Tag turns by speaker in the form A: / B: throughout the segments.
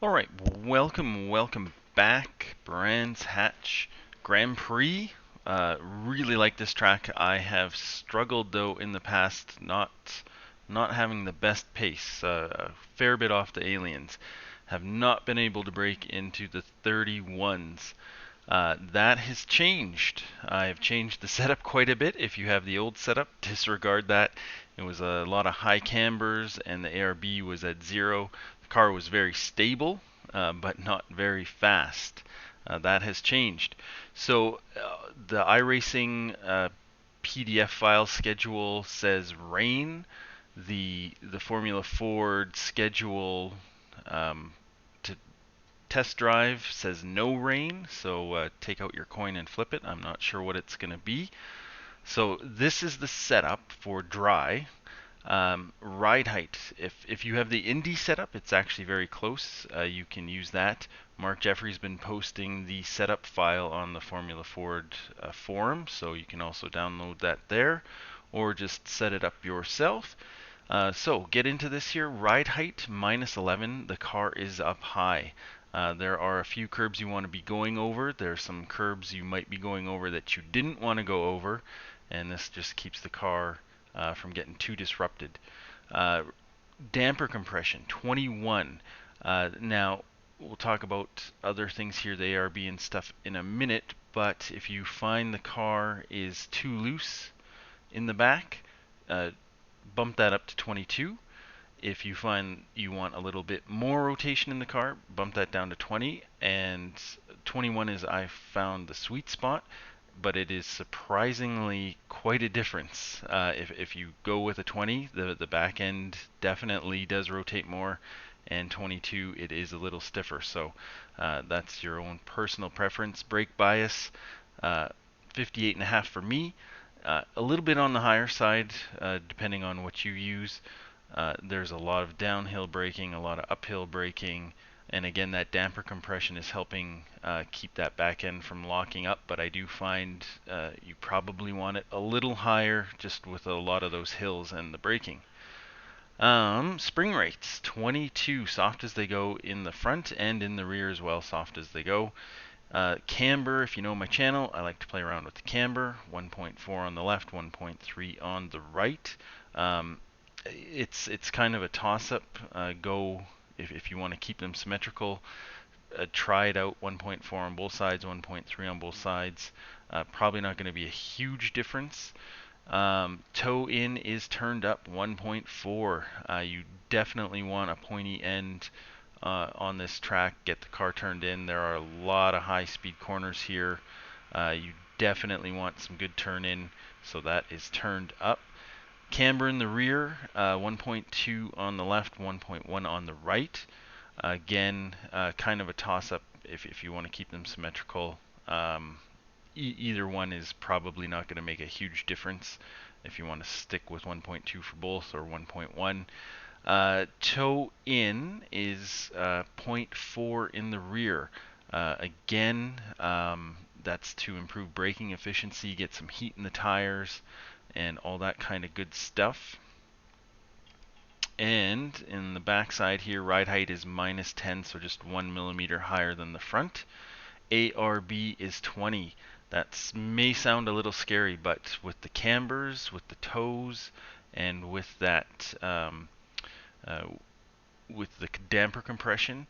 A: Alright, welcome back, Brands Hatch Grand Prix. Really like this track. I have struggled though in the past not having the best pace, a fair bit off the aliens. Have not been able to break into the 31s. That has changed. I've changed the setup quite a bit. If you have the old setup, disregard that. It was a lot of high cambers and the ARB was at 0. The car was very stable, but not very fast. That has changed. So the iRacing PDF file schedule says rain. The Formula Ford schedule to test drive says no rain, so take out your coin and flip it. I'm not sure what it's going to be. So this is the setup for dry. Ride height. If you have the Indy setup, it's actually very close. You can use that. Mark Jeffrey's been posting the setup file on the Formula Ford forum, so you can also download that there, or just set it up yourself. So get into this here. Ride height -11. The car is up high. There are a few curbs you want to be going over. There are some curbs you might be going over that you didn't want to go over, and this just keeps the car from getting too disrupted. Damper compression 21. Now we'll talk about other things here, the ARB and stuff in a minute, but if you find the car is too loose in the back, bump that up to 22. If you find you want a little bit more rotation in the car, bump that down to 20. And 21 is, I found, the sweet spot, but it is surprisingly quite a difference. If you go with a 20, the back end definitely does rotate more, and 22 it is a little stiffer. So that's your own personal preference. Brake bias, 58.5 for me. A little bit on the higher side, depending on what you use. There's a lot of downhill braking, a lot of uphill braking, and again, that damper compression is helping keep that back end from locking up, but I do find you probably want it a little higher, just with a lot of those hills and the braking. Spring rates, 22, soft as they go in the front and in the rear as well, soft as they go. Camber, if you know my channel, I like to play around with the camber. 1.4 on the left, 1.3 on the right. It's kind of a toss-up. Go if you want to keep them symmetrical. Try it out. 1.4 on both sides, 1.3 on both sides. Probably not going to be a huge difference. Toe in is turned up 1.4. You definitely want a pointy end on this track. Get the car turned in. There are a lot of high-speed corners here. You definitely want some good turn in, so that is turned up. Camber in the rear, 1.2 on the left, 1.1 on the right. Again, kind of a toss-up if you want to keep them symmetrical. Either one is probably not going to make a huge difference if you want to stick with 1.2 for both or 1.1. Toe in is 0.4 in the rear. Again, that's to improve braking efficiency, get some heat in the tires, and all that kind of good stuff. And in the backside here, ride height is -10, so just 1 millimeter higher than the front. ARB is 20. That may sound a little scary, but with the cambers, with the toes, and with that with the damper compression,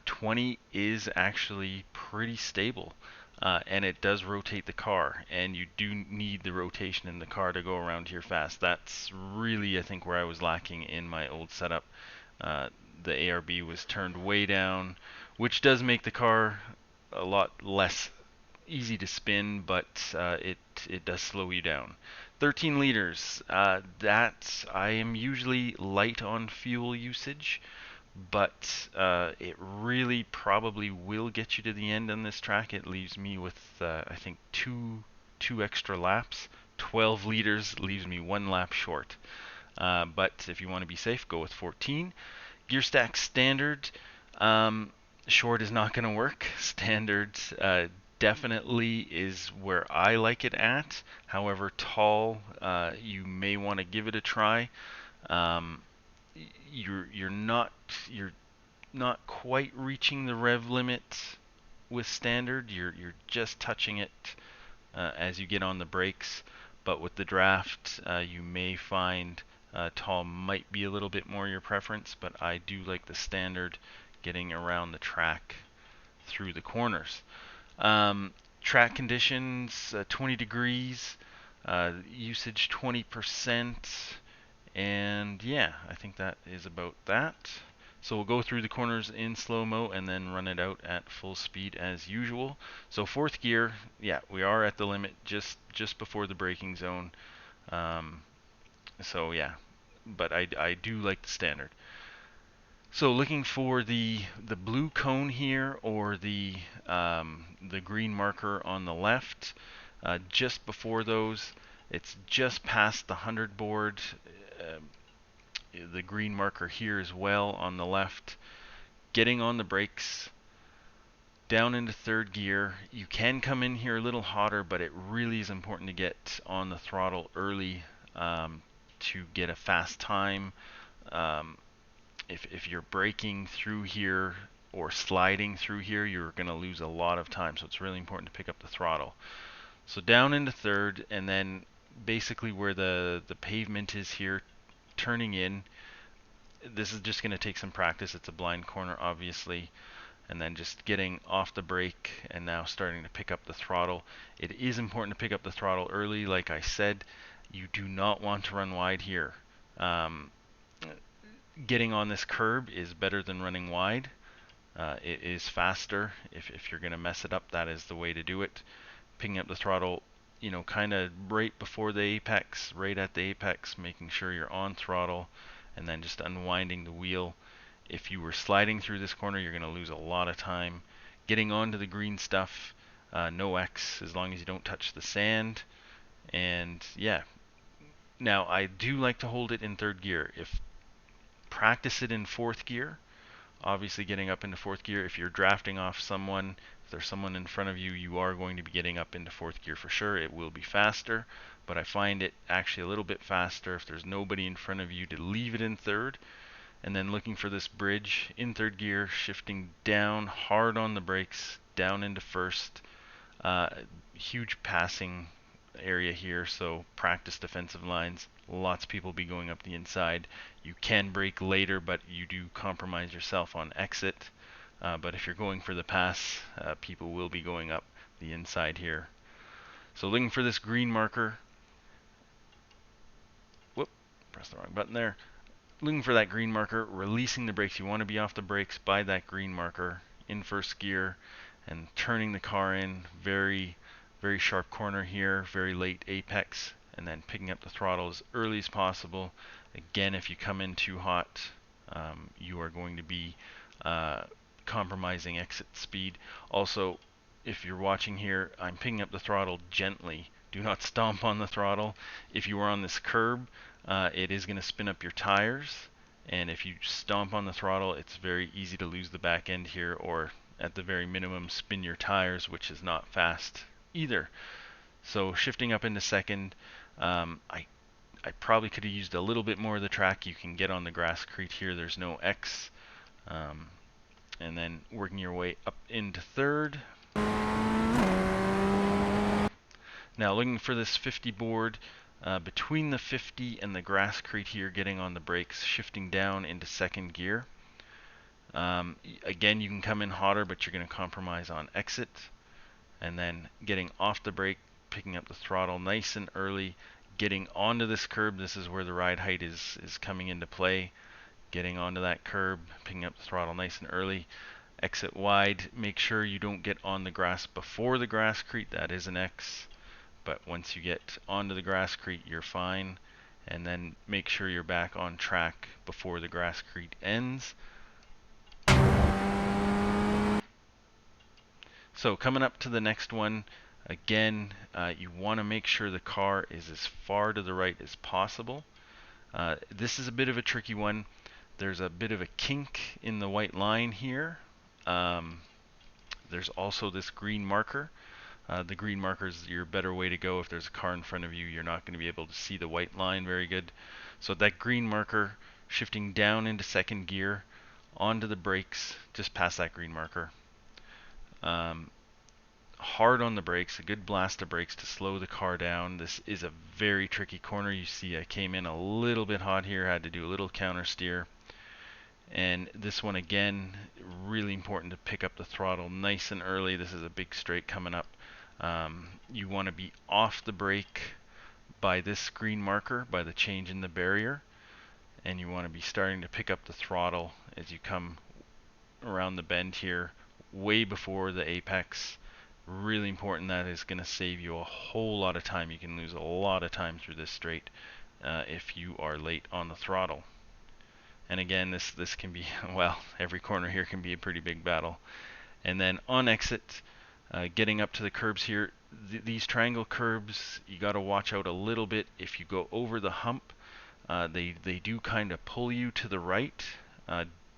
A: 20 is actually pretty stable. And it does rotate the car, and you do need the rotation in the car to go around here fast. That's really, I think, where I was lacking in my old setup. The ARB was turned way down, which does make the car a lot less easy to spin, but it does slow you down. 13 liters. That I am usually light on fuel usage, but it really probably will get you to the end on this track. It leaves me with I think two extra laps. 12 liters leaves me 1 lap short. But if you want to be safe, go with 14. Gear stack standard. Short is not going to work. Standard definitely is where I like it at. However, tall, you may want to give it a try. You're not you're not quite reaching the rev limit with standard. You're just touching it as you get on the brakes. But with the draft, you may find tall might be a little bit more your preference, but I do like the standard getting around the track through the corners. Track conditions, 20 degrees, usage 20%, and yeah, I think that is about that. So we'll go through the corners in slow-mo and then run it out at full speed as usual. So fourth gear, yeah, we are at the limit just before the braking zone. So yeah, but I do like the standard. So looking for the blue cone here or the green marker on the left. Just before those, it's just past the 100 board. The green marker here as well on the left. Getting on the brakes, down into third gear. You can come in here a little hotter, but it really is important to get on the throttle early to get a fast time. If you're braking through here or sliding through here, you're going to lose a lot of time. So it's really important to pick up the throttle. So down into third, and then basically where the pavement is here, turning in. This is just going to take some practice. It's a blind corner, obviously. And then just getting off the brake and now starting to pick up the throttle. It is important to pick up the throttle early. Like I said, you do not want to run wide here. Getting on this curb is better than running wide. It is faster. If you're going to mess it up, that is the way to do it. Picking up the throttle, you know, kind of right before the apex, right at the apex, making sure you're on throttle, and then just unwinding the wheel. If you were sliding through this corner, you're going to lose a lot of time. Getting onto the green stuff, no X as long as you don't touch the sand. And yeah, now I do like to hold it in third gear. If practice it in fourth gear. Obviously getting up into fourth gear, if you're drafting off someone, if there's someone in front of you, you are going to be getting up into fourth gear for sure. It will be faster, but I find it actually a little bit faster if there's nobody in front of you to leave it in third. And then looking for this bridge in third gear, shifting down hard on the brakes, down into first. Huge passing area here, so practice defensive lines. Lots of people be going up the inside. You can brake later, but you do compromise yourself on exit. But if you're going for the pass, people will be going up the inside here. So looking for this green marker. Whoop, press the wrong button there. Looking for that green marker, releasing the brakes. You want to be off the brakes by that green marker in first gear and turning the car in. Very sharp corner here, very late apex, and then picking up the throttle as early as possible. Again, if you come in too hot, you are going to be compromising exit speed. Also, if you're watching here, I'm picking up the throttle gently. Do not stomp on the throttle. If you are on this curb, it is going to spin up your tires, and if you stomp on the throttle, it's very easy to lose the back end here, or at the very minimum spin your tires, which is not fast either. So shifting up into second, I probably could have used a little bit more of the track. You can get on the grasscrete here, there's no X. And then working your way up into third. Now looking for this 50 board, between the 50 and the grasscrete here, getting on the brakes, shifting down into second gear. Again, you can come in hotter, but you're going to compromise on exit. And then getting off the brake, picking up the throttle nice and early, getting onto this curb. This is where the ride height is coming into play. Getting onto that curb, picking up the throttle nice and early. Exit wide. Make sure you don't get on the grass before the grasscrete. That is an X. But once you get onto the grasscrete, you're fine. And then make sure you're back on track before the grasscrete ends. So coming up to the next one, again, you want to make sure the car is as far to the right as possible. This is a bit of a tricky one. There's a bit of a kink in the white line here. There's also this green marker. The green marker is your better way to go. If there's a car in front of you, you're not going to be able to see the white line very good. So that green marker, shifting down into second gear onto the brakes, just past that green marker. Hard on the brakes, a good blast of brakes to slow the car down. This is a very tricky corner. You see I came in a little bit hot here, had to do a little counter steer. And this one again, really important to pick up the throttle nice and early. This is a big straight coming up. You want to be off the brake by this green marker, by the change in the barrier, and you want to be starting to pick up the throttle as you come around the bend here, way before the apex. Really important. That is going to save you a whole lot of time. You can lose a lot of time through this straight if you are late on the throttle. And again, this can be, well, every corner here can be a pretty big battle. And then on exit, getting up to the curbs here, these triangle curbs, you got to watch out a little bit. If you go over the hump, they do kind of pull you to the right.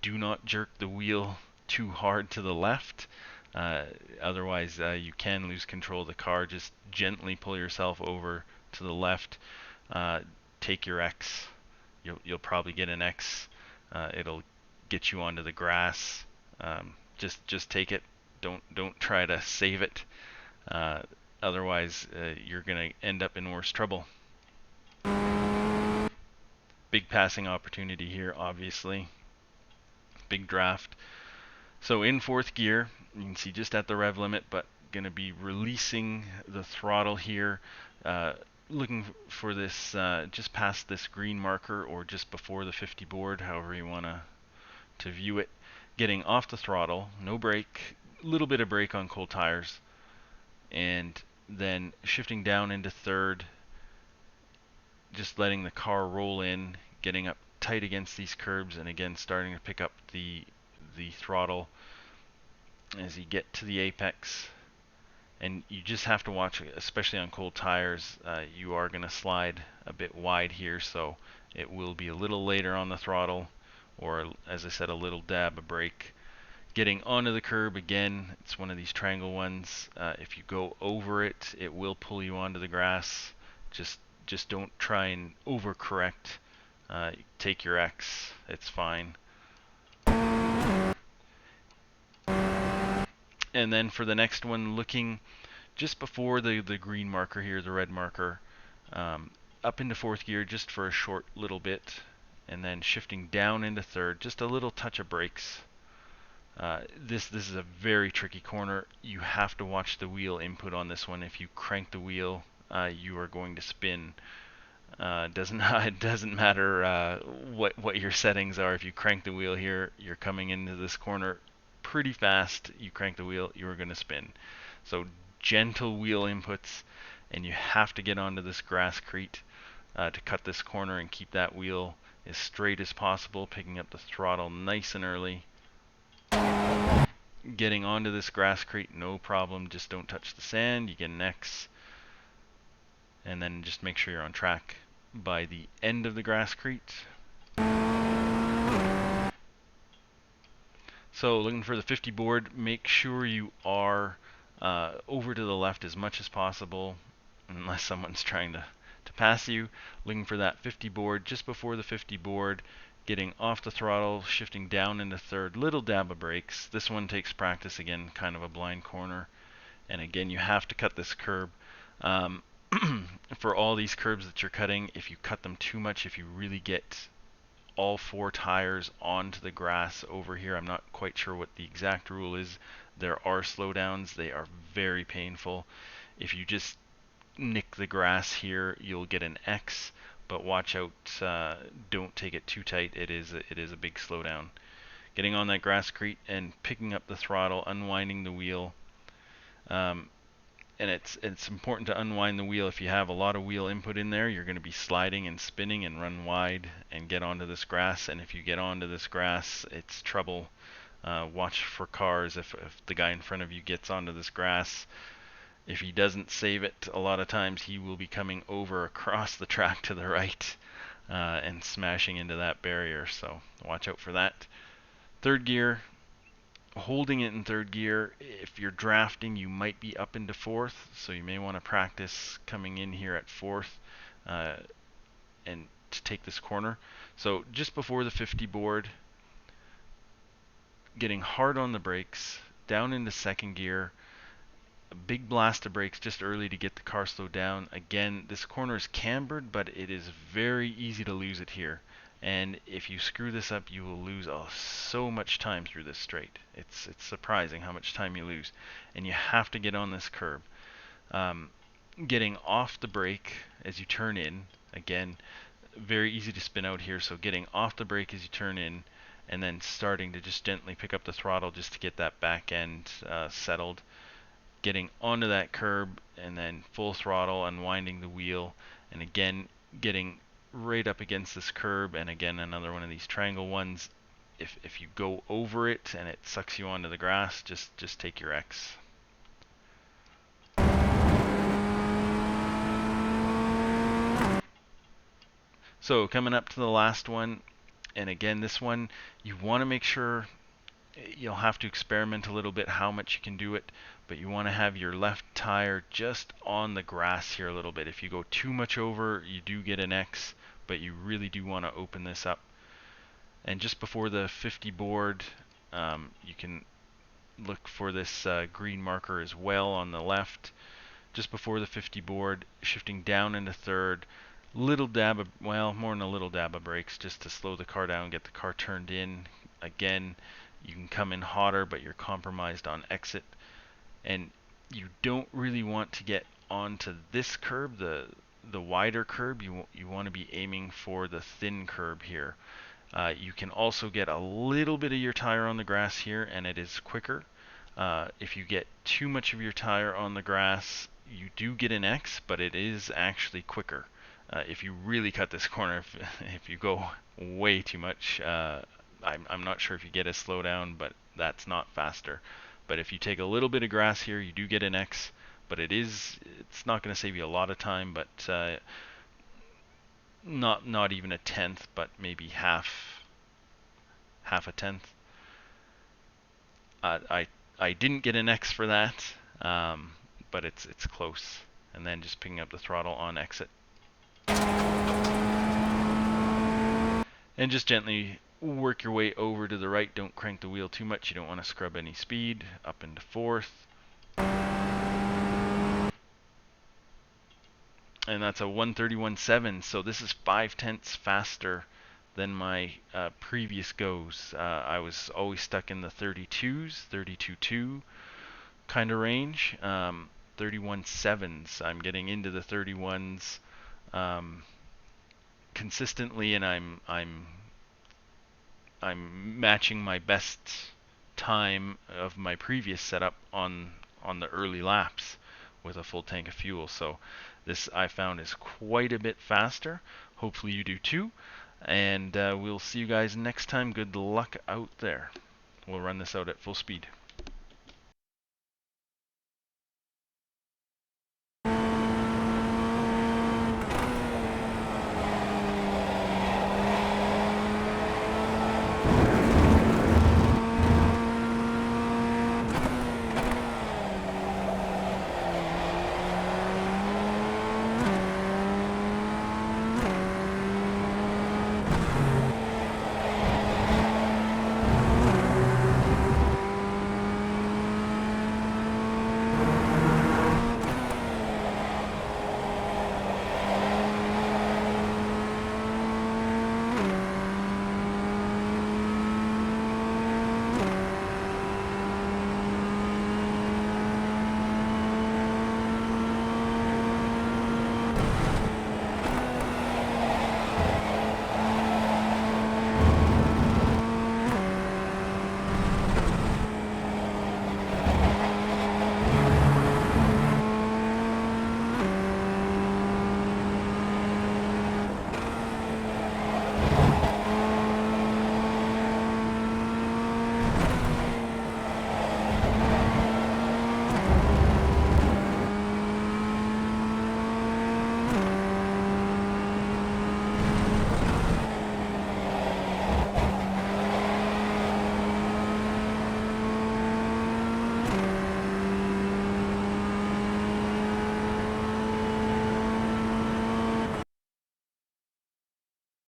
A: Do not jerk the wheel too hard to the left. Otherwise, you can lose control of the car. Just gently pull yourself over to the left. Take your X. You'll probably get an X. It'll get you onto the grass. Just take it. Don't try to save it. Otherwise, you're gonna end up in worse trouble. Big passing opportunity here, obviously. Big draft. So in fourth gear, you can see just at the rev limit, but going to be releasing the throttle here, looking for this just past this green marker or just before the 50 board, however you want to view it. Getting off the throttle, no brake, a little bit of brake on cold tires, and then shifting down into third, just letting the car roll in, getting up tight against these curbs, and again starting to pick up the throttle as you get to the apex. And you just have to watch, especially on cold tires, you are going to slide a bit wide here, so it will be a little later on the throttle, or as I said, a little dab of brake. Getting onto the curb, again, it's one of these triangle ones. If you go over it, it will pull you onto the grass. Just don't try and overcorrect. Take your X, it's fine. And then for the next one, looking just before the green marker here, the red marker, up into fourth gear just for a short little bit, and then shifting down into third, just a little touch of brakes. This is a very tricky corner. You have to watch the wheel input on this one. If you crank the wheel, you are going to spin. It doesn't matter what your settings are. If you crank the wheel here, you're coming into this corner pretty fast. You crank the wheel, you are going to spin. So gentle wheel inputs, and you have to get onto this grasscrete to cut this corner and keep that wheel as straight as possible, picking up the throttle nice and early. Getting onto this grasscrete, no problem, just don't touch the sand, you get an X. And then just make sure you're on track by the end of the grasscrete. So looking for the 50 board, make sure you are over to the left as much as possible, unless someone's trying to pass you. Looking for that 50 board just before the 50 board, getting off the throttle, shifting down into third, little dab of brakes. This one takes practice, again, kind of a blind corner. And again, you have to cut this curb. For all these curbs that you're cutting, if you cut them too much, if you really get all four tires onto the grass over here, I'm not quite sure what the exact rule is. There are slowdowns. They are very painful. If you just nick the grass here, you'll get an X, but watch out, don't take it too tight. It is a big slowdown. Getting on that grasscrete and picking up the throttle, unwinding the wheel. And it's important to unwind the wheel. If you have a lot of wheel input in there, you're going to be sliding and spinning and run wide and get onto this grass. And if you get onto this grass, it's trouble. Watch for cars. If the guy in front of you gets onto this grass, if he doesn't save it, a lot of times he will be coming over across the track to the right and smashing into that barrier. So watch out for that. Third gear. Holding it in third gear, if you're drafting, you might be up into fourth, so you may want to practice coming in here at fourth and to take this corner. So just before the 50 board, getting hard on the brakes, down into second gear, a big blast of brakes just early to get the car slowed down. Again, this corner is cambered, but it is very easy to lose it here. And if you screw this up, you will lose so much time through this straight. It's surprising how much time you lose. And you have to get on this curb. Getting off the brake as you turn in, again, very easy to spin out here, so getting off the brake as you turn in, and then starting to just gently pick up the throttle just to get that back end settled. Getting onto that curb, and then full throttle, unwinding the wheel, and again, getting right up against this curb, and again, another one of these triangle ones. If you go over it and it sucks you onto the grass, just take your X. So coming up to the last one, and again, this one, you want to make sure, you'll have to experiment a little bit how much you can do it, but you want to have your left tire just on the grass here a little bit. If you go too much over, you do get an X, but you really do want to open this up. And just before the 50 board, you can look for this green marker as well on the left. Just before the 50 board, shifting down into third, little dab of, well, more than a little dab of brakes just to slow the car down, get the car turned in. Again, you can come in hotter, but you're compromised on exit. And you don't really want to get onto this curb, the wider curb. You want to be aiming for the thin curb here. You can also get a little bit of your tire on the grass here, and it is quicker. If you get too much of your tire on the grass, you do get an X, but it is actually quicker. If you really cut this corner, if you go way too much, I'm not sure if you get a slowdown, but that's not faster. But if you take a little bit of grass here, you do get an X, but it's not going to save you a lot of time, but not even a tenth, but maybe half a tenth. I didn't get an X for that, but it's close. And then just picking up the throttle on exit. And just gently work your way over to the right. Don't crank the wheel too much. You don't want to scrub any speed. Up into fourth. And that's a 131.7. So this is 5/10 faster than my previous goes. I was always stuck in the 32s, 32.2 kind of range. 31.7s. I'm getting into the 31s consistently, and I'm matching my best time of my previous setup on the early laps with a full tank of fuel. So this I found is quite a bit faster. Hopefully you do too. And we'll see you guys next time. Good luck out there. We'll run this out at full speed.